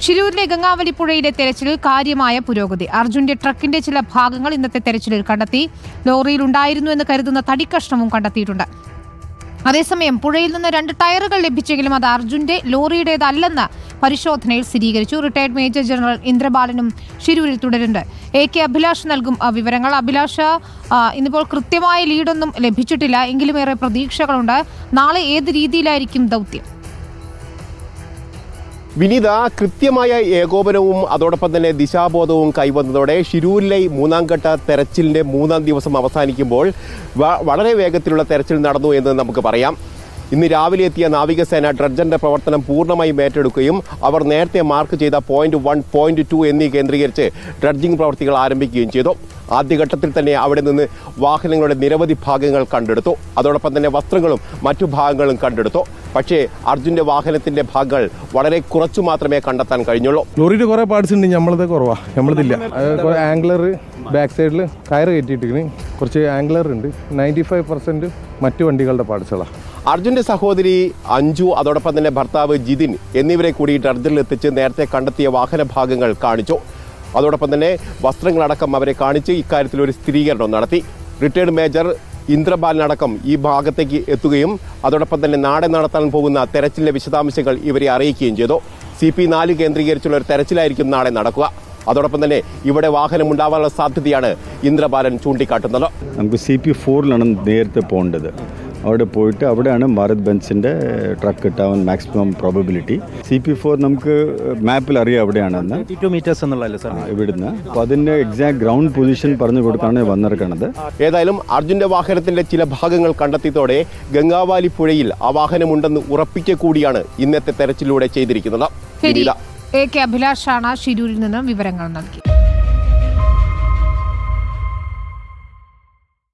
ഷിരൂരിലെ ഗംഗാവലി പുഴയിലെ തെരച്ചിലിൽ കാര്യമായ പുരോഗതി. അർജുന്റെ ട്രക്കിന്റെ ചില ഭാഗങ്ങൾ ഇന്നത്തെ തെരച്ചിലിൽ കണ്ടെത്തി. ലോറിയിൽ ഉണ്ടായിരുന്നു എന്ന് കരുതുന്ന തടിക്കഷ്ണവും കണ്ടെത്തിയിട്ടുണ്ട്. അതേസമയം പുഴയിൽ നിന്ന് 2 ടയറുകൾ ലഭിച്ചെങ്കിലും അത് അർജുന്റെ ലോറിയുടേതല്ലെന്ന് പരിശോധനയിൽ സ്ഥിരീകരിച്ചു. റിട്ടയർഡ് മേജർ ജനറൽ ഇന്ദ്രബാലനും ഷിരൂരിൽ തുടരുന്നുണ്ട്. AK അഭിലാഷ് നൽകും വിവരങ്ങൾ. അഭിലാഷ്, ഇന്നിപ്പോൾ കൃത്യമായ ലീഡൊന്നും ലഭിച്ചിട്ടില്ല, എങ്കിലും ഏറെ പ്രതീക്ഷകളുണ്ട്. നാളെ ഏത് രീതിയിലായിരിക്കും ദൗത്യം? വിനീത, കൃത്യമായ ഏകോപനവും അതോടൊപ്പം തന്നെ ദിശാബോധവും കൈവന്നതോടെ ഷിരൂരിലെ 3ാം ഘട്ട തെരച്ചിലിൻ്റെ 3ാം ദിവസം അവസാനിക്കുമ്പോൾ വളരെ വേഗത്തിലുള്ള തെരച്ചിൽ നടന്നു എന്ന് നമുക്ക് പറയാം. ഇന്ന് രാവിലെ എത്തിയ നാവികസേന ഡ്രഡ്ജറിന്റെ പ്രവർത്തനം പൂർണ്ണമായും ഏറ്റെടുക്കുകയും അവർ നേരത്തെ മാർക്ക് ചെയ്ത പോയിന്റ് 1, പോയിന്റ് 2 എന്നീ കേന്ദ്രീകരിച്ച് ഡ്രഡ്ജിംഗ് പ്രവർത്തികൾ ആരംഭിക്കുകയും ചെയ്തു. ആദ്യഘട്ടത്തിൽ തന്നെ അവിടെ നിന്ന് വാഹനങ്ങളുടെ നിരവധി ഭാഗങ്ങൾ കണ്ടെടുത്തു. അതോടൊപ്പം തന്നെ വസ്ത്രങ്ങളും മറ്റു ഭാഗങ്ങളും കണ്ടെടുത്തു. പക്ഷേ അർജുന്റെ വാഹനത്തിന്റെ ഭാഗങ്ങൾ വളരെ കുറച്ചു മാത്രമേ കണ്ടെത്താൻ കഴിഞ്ഞുള്ളൂ. ലോറിയുടെ കുറെ പാർട്സ് ഉണ്ട്, നമ്മളത് കുറവാ, നമ്മളതില്ല. ആംഗ്ലർ ബാക്ക് സൈഡിൽ കയറ് കയറ്റിയിട്ടിരിക്കുന്നു, കുറച്ച് ആംഗ്ലർ ഉണ്ട്. 95% മറ്റു വണ്ടികളുടെ പാർട്സുകളാണ്. അർജുന്റെ സഹോദരി അഞ്ജു, അതോടൊപ്പം തന്നെ ഭർത്താവ് ജിതിൻ എന്നിവരെ കൂടി ഡ്രഡ്ജറിൽ എത്തിച്ച് നേരത്തെ കണ്ടെത്തിയ വാഹന ഭാഗങ്ങൾ കാണിച്ചു. അതോടൊപ്പം തന്നെ വസ്ത്രങ്ങളടക്കം അവരെ കാണിച്ച് ഇക്കാര്യത്തിൽ ഒരു സ്ഥിരീകരണം നടത്തി. റിട്ടയർഡ് മേജർ ഇന്ദ്രബാലനടക്കം ഈ ഭാഗത്തേക്ക് എത്തുകയും അതോടൊപ്പം തന്നെ നാളെ നടത്താൻ പോകുന്ന തെരച്ചിലിന്റെ വിശദാംശങ്ങൾ ഇവരെ അറിയിക്കുകയും ചെയ്തു. CP4 കേന്ദ്രീകരിച്ചുള്ള ഒരു തെരച്ചിലായിരിക്കും നാളെ നടക്കുക. അതോടൊപ്പം തന്നെ ഇവിടെ വാഹനം ഉണ്ടാവാനുള്ള സാധ്യതയാണ് ഇന്ദ്രബാലൻ ചൂണ്ടിക്കാട്ടുന്നത്. നമുക്ക് CP4 നേരത്തെ പോകേണ്ടത്. അവിടെ പോയിട്ട് അവിടെയാണ് ഭാരത് ബെൻസിൻ്റെ ട്രക്ക് കിട്ടാൻ മാക്സിമം പ്രോബബിലിറ്റി. CP4 നമുക്ക് മാപ്പിൽ അറിയാം എവിടെയാണെന്ന്, 32 മീറ്റേഴ്സ് എന്നുള്ളതല്ലേ സാർ ഇവിടുന്ന്. അപ്പോൾ അതിൻ്റെ എക്സാക്ട് ഗ്രൗണ്ട് പൊസിഷൻ പറഞ്ഞു കൊടുത്താണ് വന്നിരിക്കുന്നത്. ഏതായാലും അർജുന്റെ വാഹനത്തിന്റെ ചില ഭാഗങ്ങൾ കണ്ടെത്തിയതോടെ ഗംഗാവാലി പുഴയിൽ ആ വാഹനമുണ്ടെന്ന് ഉറപ്പിക്കുക കൂടിയാണ് ഇന്നത്തെ തെരച്ചിലൂടെ ചെയ്തിരിക്കുന്നത്. AK അഭിലാഷാണ് ഷിരൂരിൽ നിന്ന് വിവരങ്ങൾ നൽകി.